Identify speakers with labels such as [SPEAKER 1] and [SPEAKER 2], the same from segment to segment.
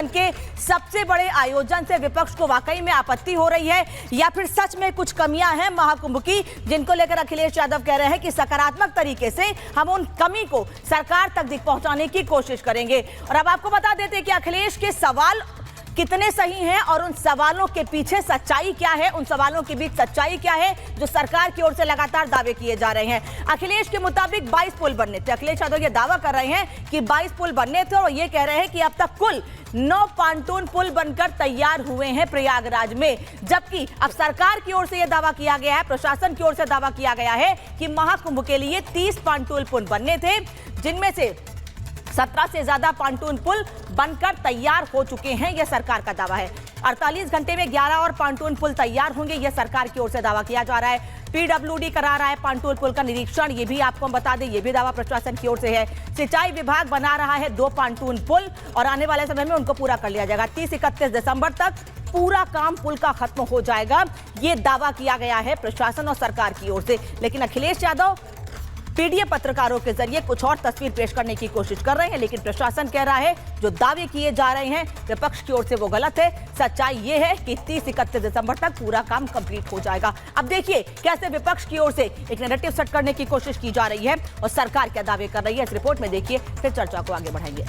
[SPEAKER 1] के सबसे बड़े आयोजन से विपक्ष को वाकई में आपत्ति हो रही है या फिर सच में कुछ कमियां हैं महाकुंभ की, जिनको लेकर अखिलेश यादव कह रहे हैं कि सकारात्मक तरीके से हम उन कमी को सरकार तक पहुंचाने की कोशिश करेंगे। और अब आपको बता देते हैं कि अखिलेश के सवाल कितने सही हैं और उन सवालों के पीछे सच्चाई क्या है, उन सवालों के बीच सच्चाई क्या है जो सरकार की ओर से लगातार दावे किए जा रहे हैं। अखिलेश के मुताबिक 22 पुल बनने थे। अखिलेश यादव ये दावा कर रहे हैं कि 22 पुल बनने थे और ये कह रहे हैं कि अब तक कुल 9 पांटून पुल बनकर तैयार हुए हैं प्रयागराज में, जबकि अब सरकार की ओर से यह दावा किया गया है, प्रशासन की ओर से दावा किया गया है कि महाकुंभ के लिए 30 पांटून पुल बनने थे, जिनमें से 17 से ज्यादा पांटून पुल बनकर तैयार हो चुके हैं। यह सरकार का दावा है। 48 घंटे में 11 और पांटून पुल तैयार होंगे, यह सरकार की ओर से दावा किया जा रहा है। पीडब्ल्यूडी करा रहा है पांटून पुल का निरीक्षण, ये भी आपको हम बता दें, ये भी दावा प्रशासन की ओर से है। सिंचाई विभाग बना रहा है 2 पांटून पुल और आने वाले समय में उनको पूरा कर लिया जाएगा। 30-31 दिसंबर तक पूरा काम पुल का खत्म हो जाएगा, ये दावा किया गया है प्रशासन और सरकार की ओर से। लेकिन अखिलेश यादव पीडीएफ पत्रकारों के जरिए कुछ और तस्वीर पेश करने की कोशिश कर रहे हैं, लेकिन प्रशासन कह रहा है जो दावे किए जा रहे हैं विपक्ष की ओर से वो गलत है। सच्चाई ये है कि 30-31 दिसंबर तक पूरा काम कंप्लीट हो जाएगा। अब देखिए कैसे विपक्ष की ओर से एक नैरेटिव सेट करने की कोशिश की जा रही है और सरकार क्या दावे कर रही है, इस रिपोर्ट में देखिए, फिर चर्चा को आगे बढ़ाएंगे।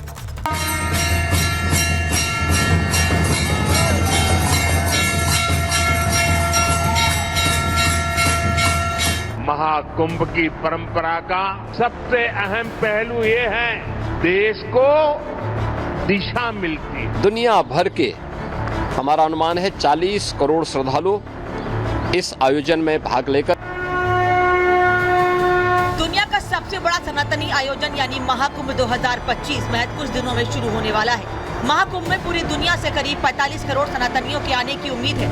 [SPEAKER 2] महाकुंभ की परंपरा का सबसे अहम पहलू ये है देश को दिशा मिलती है।
[SPEAKER 3] दुनिया भर के हमारा अनुमान है 40 करोड़ श्रद्धालु इस आयोजन में भाग लेकर
[SPEAKER 1] दुनिया का सबसे बड़ा सनातनी आयोजन यानी महाकुंभ 2025 महज कुछ दिनों में शुरू होने वाला है। महाकुंभ में पूरी दुनिया से करीब 45 करोड़ सनातनियों के आने की उम्मीद है,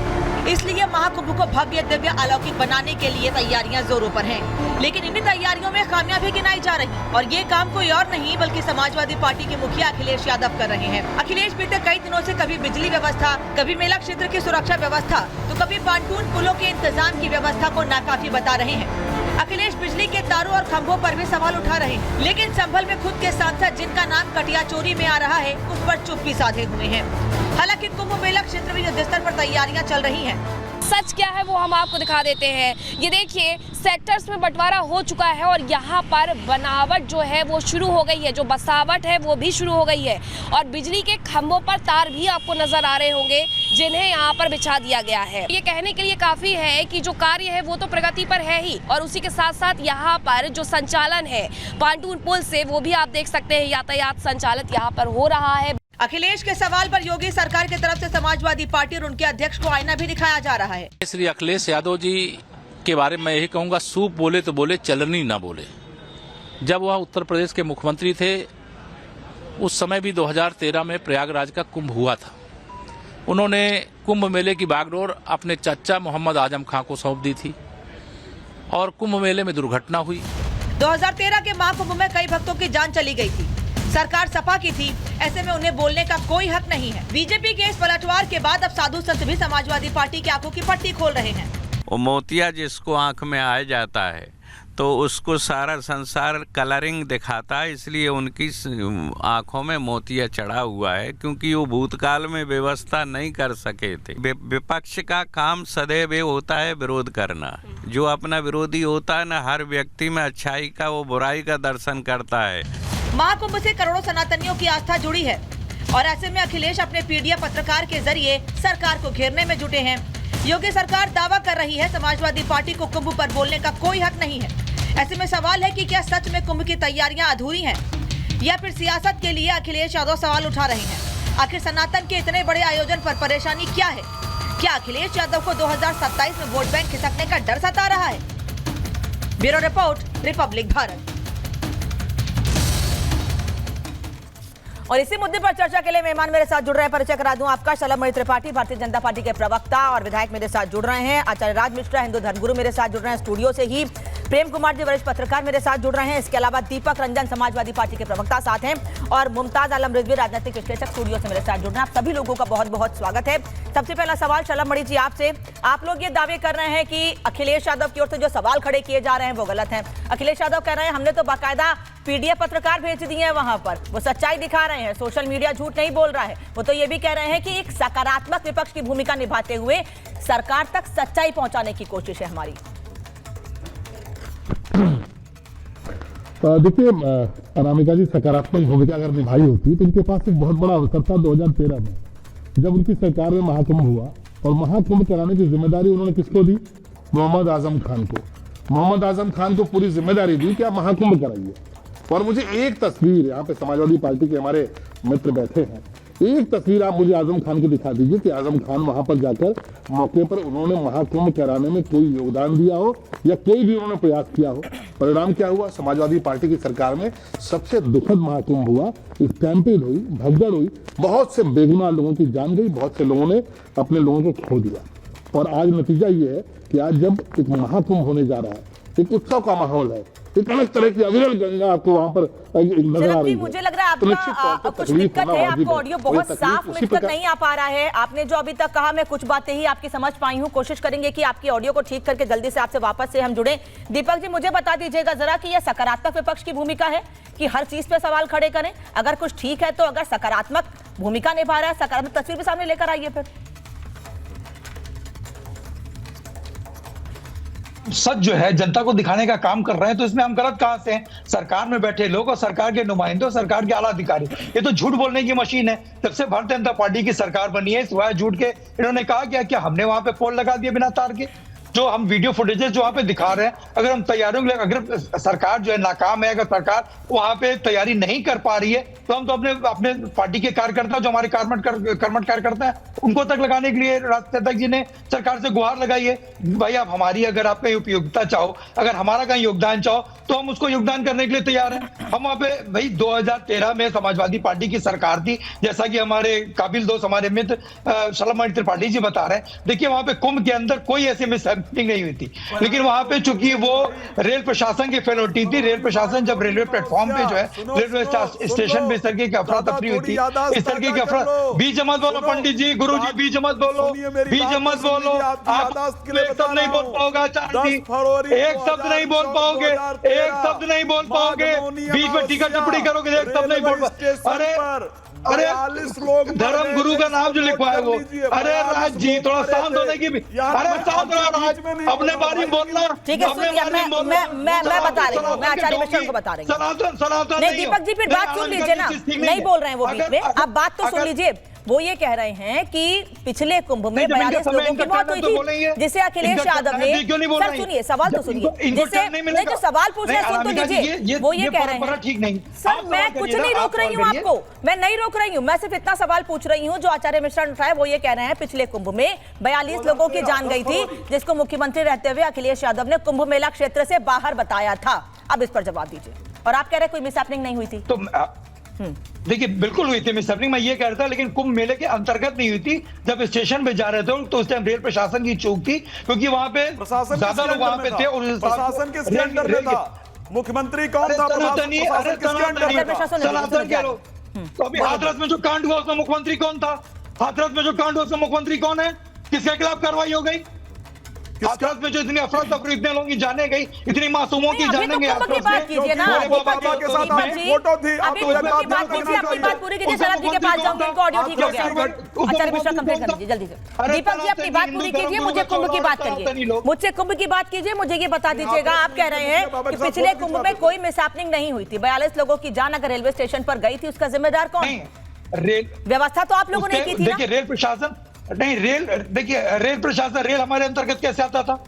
[SPEAKER 1] इसलिए महाकुंभ को भव्य दिव्य अलौकिक बनाने के लिए तैयारियां जोरों पर हैं। लेकिन इन्हीं तैयारियों में खामियां भी गिनाई जा रही और ये काम कोई और नहीं बल्कि समाजवादी पार्टी के मुखिया अखिलेश यादव कर रहे हैं। अखिलेश बीते कई दिनों से कभी बिजली व्यवस्था, कभी मेला क्षेत्र की सुरक्षा व्यवस्था, तो कभी पांटून पुलों के इंतजाम की व्यवस्था को नाकाफी बता रहे हैं। अखिलेश बिजली के तारों और खंभों पर भी सवाल उठा रहे हैं, लेकिन संभल में खुद के सांसद जिनका नाम कटिया चोरी में आ रहा है उस पर चुप्पी साधे हुए हैं। हालांकि कुंभ मेला क्षेत्र में युद्ध स्तर पर तैयारियां चल रही हैं।
[SPEAKER 4] सच क्या है वो हम आपको दिखा देते हैं। ये देखिए सेक्टर्स में बंटवारा हो चुका है और यहाँ पर बनावट जो है वो शुरू हो गई है, जो बसावट है वो भी शुरू हो गई है और बिजली के खंभों पर तार भी आपको नजर आ रहे होंगे जिन्हें यहाँ पर बिछा दिया गया है। ये कहने के लिए काफी है कि जो कार्य है वो तो प्रगति पर है ही और उसी के साथ साथ यहाँ पर जो संचालन है पांटून पुल से वो भी आप देख सकते हैं यातायात संचालित यहाँ पर हो रहा है।
[SPEAKER 1] अखिलेश के सवाल पर योगी सरकार की तरफ से समाजवादी पार्टी और उनके अध्यक्ष को आईना भी दिखाया जा रहा है।
[SPEAKER 5] श्री अखिलेश यादव जी के बारे में यही कहूंगा, सूप बोले तो बोले, चलनी ना बोले। जब वह उत्तर प्रदेश के मुख्यमंत्री थे उस समय भी 2013 में प्रयागराज का कुंभ हुआ था। उन्होंने कुंभ मेले की बागडोर अपने चाचा मोहम्मद आजम खां को सौंप दी थी और कुंभ मेले में दुर्घटना हुई।
[SPEAKER 1] 2013 के महाकुंभ में कई भक्तों की जान चली गई थी। सरकार सपा की थी, ऐसे में उन्हें बोलने का कोई हक नहीं है। बीजेपी के इस पलटवार के बाद अब साधु संत भी समाजवादी पार्टी की आंखों की पट्टी खोल रहे हैं।
[SPEAKER 6] वो मोतिया जिसको आंख में आ जाता है तो उसको सारा संसार कलरिंग दिखाता है, इसलिए उनकी आंखों में मोतिया चढ़ा हुआ है क्योंकि वो भूतकाल में व्यवस्था नहीं कर सके थे। विपक्ष का काम सदैव होता है विरोध करना। जो अपना विरोधी होता है ना, हर व्यक्ति में अच्छाई का वो बुराई का दर्शन करता है।
[SPEAKER 1] महाकुंभ से करोड़ों सनातनियों की आस्था जुड़ी है और ऐसे में अखिलेश अपने पीडीएफ पत्रकार के जरिए सरकार को घेरने में जुटे हैं। योगी सरकार दावा कर रही है समाजवादी पार्टी को कुंभ पर बोलने का कोई हक नहीं है। ऐसे में सवाल है कि क्या सच में कुंभ की तैयारियां अधूरी हैं या फिर सियासत के लिए अखिलेश यादव सवाल उठा रहे हैं। आखिर सनातन के इतने बड़े आयोजन पर परेशानी क्या है? क्या अखिलेश यादव को 2027 में वोट बैंक खिसकने का डर सता रहा है? Bureau report, Republic Bharat. और इसी मुद्दे पर चर्चा के लिए मेहमान मेरे साथ जुड़ रहे हैं। परिचय करा दूं आपका, शलभमणि त्रिपाठी भारतीय जनता पार्टी के प्रवक्ता और विधायक मेरे साथ जुड़ रहे हैं। आचार्य राज मिश्रा हिंदू धर्मगुरु मेरे साथ जुड़ रहे हैं स्टूडियो से ही। प्रेम कुमार जी वरिष्ठ पत्रकार मेरे साथ जुड़ रहे हैं। इसके अलावा दीपक रंजन समाजवादी पार्टी के प्रवक्ता साथ हैं और मुमताज आलम रिजवी राजनीतिक विश्लेषक स्टूडियो से मेरे साथ जुड़ रहे हैं। आप सभी लोगों का बहुत बहुत स्वागत है। सबसे पहला सवाल शलभ मणि जी आपसे, आप लोग ये दावे कर रहे हैं कि अखिलेश यादव की ओर से जो सवाल खड़े किए जा रहे हैं वो गलत है। अखिलेश यादव कह रहे हैं हमने तो बाकायदा पीडीएफ पत्रकार भेज दिए हैं वहां पर, वो सच्चाई दिखा रहे हैं, सोशल मीडिया झूठ नहीं बोल रहा है। वो तो ये भी कह रहे हैं कि एक सकारात्मक विपक्ष की भूमिका निभाते हुए सरकार तक सच्चाई पहुंचाने की कोशिश है हमारी।
[SPEAKER 7] देखिए अनामिका जी, सकारात्मक भूमिका अगर निभाई होती तो उनके पास एक बहुत बड़ा अवसर था 2013 में, जब उनकी सरकार में महाकुंभ हुआ और महाकुंभ कराने की जिम्मेदारी उन्होंने किसको दी? मोहम्मद आजम खान को। मोहम्मद आजम खान को पूरी जिम्मेदारी दी कि आप महाकुंभ कराइए। और मुझे एक तस्वीर, यहाँ पे समाजवादी पार्टी के हमारे मित्र बैठे हैं, एक तस्वीर आप मुझे आजम खान की दिखा दीजिए कि आजम खान वहां पर जाकर मौके पर उन्होंने महाकुंभ कराने में कोई योगदान दिया हो या कोई भी उन्होंने प्रयास किया हो। परिणाम क्या हुआ? समाजवादी पार्टी की सरकार में सबसे दुखद महाकुंभ हुआ, स्टैंपेड हुई, भगदड़ हुई, बहुत से बेगुनाह लोगों की जान गई, बहुत से लोगों ने अपने लोगों को खो दिया। और आज नतीजा ये है कि आज जब एक महाकुंभ होने जा रहा है, एक उत्सव का माहौल है, एक अलग तरह की अविरल गंगा आपको वहां पर नजर आ रही है।
[SPEAKER 1] मुझे लग रहा है आपका कुछ दिक्कत है, आपको ऑडियो बहुत साफ मिनट तक नहीं आ पा रहा है। आपने जो अभी तक कहा मैं कुछ बातें ही आपकी समझ पाई हूँ, कोशिश करेंगे कि आपकी ऑडियो को ठीक करके जल्दी से आपसे वापस से हम जुड़े। दीपक जी मुझे बता दीजिएगा जरा कि यह सकारात्मक विपक्ष की भूमिका है कि हर चीज पे सवाल खड़े करें? अगर कुछ ठीक है तो अगर सकारात्मक भूमिका निभा रहा है, सकारात्मक तस्वीर भी सामने लेकर आइए। फिर
[SPEAKER 8] सच जो है जनता को दिखाने का काम कर रहे हैं, तो इसमें हम गलत कहां से हैं? सरकार में बैठे लोग और सरकार के नुमाइंदे और सरकार के आला अधिकारी, ये तो झूठ बोलने की मशीन है। जब से भारतीय जनता पार्टी की सरकार बनी है, सिवाय झूठ के इन्होंने कहा क्या हमने वहां पे पोल लगा दिए बिना तार के? जो हम वीडियो फुटेजेस जो वहां पे दिखा रहे हैं, अगर हम तैयारियों के लिए, अगर सरकार जो है नाकाम है, अगर सरकार वहां पे तैयारी नहीं कर पा रही है, तो हम तो अपने पार्टी के कार्यकर्ता जो हमारे कर्मठ कार्यकर्ता है उनको तक लगाने के लिए राजनेता जी ने सरकार से गुहार लगाई है। भाई आप हमारी, अगर आप कहीं उपयोगिता चाहो, अगर हमारा कहीं योगदान चाहो, तो हम उसको योगदान करने के लिए तैयार हैं। हम वहां पे भाई 2013 में समाजवादी पार्टी की सरकार थी, जैसा कि हमारे काबिल दोस्त हमारे मित्र शलभ मणि त्रिपाठी जी बता रहे हैं। देखिए वहां पे कुंभ के अंदर कोई ऐसी मिसहैपनिंग नहीं हुई थी, लेकिन वहां पे चूंकि वो रेल प्रशासन की फेलोटी थी, रेल प्रशासन जब रेलवे प्लेटफॉर्म पे जो है रेलवे स्टेशन पे इस तरीके की अफरा तफरी हुई थी, इस तरीके की अफरा, बीच मत बोलो पंडित जी, गुरु जी, बीच मत बोलो, बीच मत बोलो, आप एक शब्द नहीं बोल पाओगे आचार्य जी, एक शब्द नहीं बोल पाओगे, एक शब्द नहीं बोल पाओगे, बीच में टीका टिप्पणी करोगे, एक शब्द नहीं बोल पाओगे। अरे धर्म गुरु का नाम जो लिखवाए वो, अरे राज जी थोड़ा शांत होने की भी, अरे शांत रहो राज, अपने बारे में बोलना।
[SPEAKER 1] ठीक है, मैं बता रही हूँ, मैं आचार्य मिश्रा को बता रही हूँ।
[SPEAKER 8] सनातन
[SPEAKER 1] नहीं दीपक जी फिर बात सुन लीजिए ना, नहीं बोल रहे हैं वो बीच में, आप बात तो सुन लीजिए। वो ये कह रहे हैं कि पिछले कुंभ में 42 लोगों की मौत हुई थी, जिसे अखिलेश यादव ने, सर सुनिए सवाल तो सुनिए, जिसे नहीं तो सवाल पूछ रहे सुन तो लीजिए। वो ये कह रहे हैं
[SPEAKER 8] ठीक नहीं
[SPEAKER 1] सर, मैं कुछ नहीं रोक रही हूँ आपको, मैं नहीं रोक रही हूँ, मैं सिर्फ इतना सवाल पूछ रही हूँ जो आचार्य मिश्रा ने उठाया। वो ये कह रहे हैं पिछले कुंभ में 42 लोगों की जान गई थी, जिसको मुख्यमंत्री रहते हुए अखिलेश यादव ने कुंभ मेला क्षेत्र से बाहर बताया था। अब इस पर जवाब दीजिए। और आप कह रहे कोई मिसहैपनिंग नहीं हुई थी? तो
[SPEAKER 8] देखिए बिल्कुल हुई थी मिसहैपनिंग, मैं ये कह रहा था, लेकिन कुंभ मेले के अंतर्गत नहीं हुई थी। जब स्टेशन पे जा रहे थे तो उस टाइम रेल प्रशासन की चूक थी, क्योंकि वहां पे ज्यादा लोग वहां पे थे और प्रशासन के अंडर में था। मुख्यमंत्री कौन था? सनातन के लोग। तो अभी हाथरस में जो कांड हुआ उसमें मुख्यमंत्री कौन था? हाथरस में जो कांड हुआ उसमें मुख्यमंत्री कौन है? किसके खिलाफ कार्रवाई हो गई? हाथरस में जो इतनी अफरा तफरी, इतने लोगों की जाने गई, इतनी मासूमों की जाने गई,
[SPEAKER 1] बात कीजिए ना, बाबा के साथ फोटो थी, अभी की बात कीजिए, अपनी बात पूरी कीजिए। शरद जी के पास जाऊंगी, इनको ऑडियो ठीक हो गया। आचार्य मिश्रा कंप्लीट कर लीजिए जल्दी से। दीपक जी अपनी बात पूरी कीजिए, मुझे कुंभ की बात करिए, मुझसे कुंभ की बात कीजिए, मुझे ये बता दीजिएगा। आप कह रहे हैं कि पिछले कुंभ में कोई मिसहैपनिंग नहीं हुई थी, 42 लोगों की जान अगर रेलवे स्टेशन पर गई थी, उसका जिम्मेदार कौन है? व्यवस्था तो आप लोगों ने की थी ना?
[SPEAKER 8] देखिए रेल प्रशासन नहीं, रेल देखिए रेल प्रशासन, रेल हमारे अंतर्गत कैसे आता था?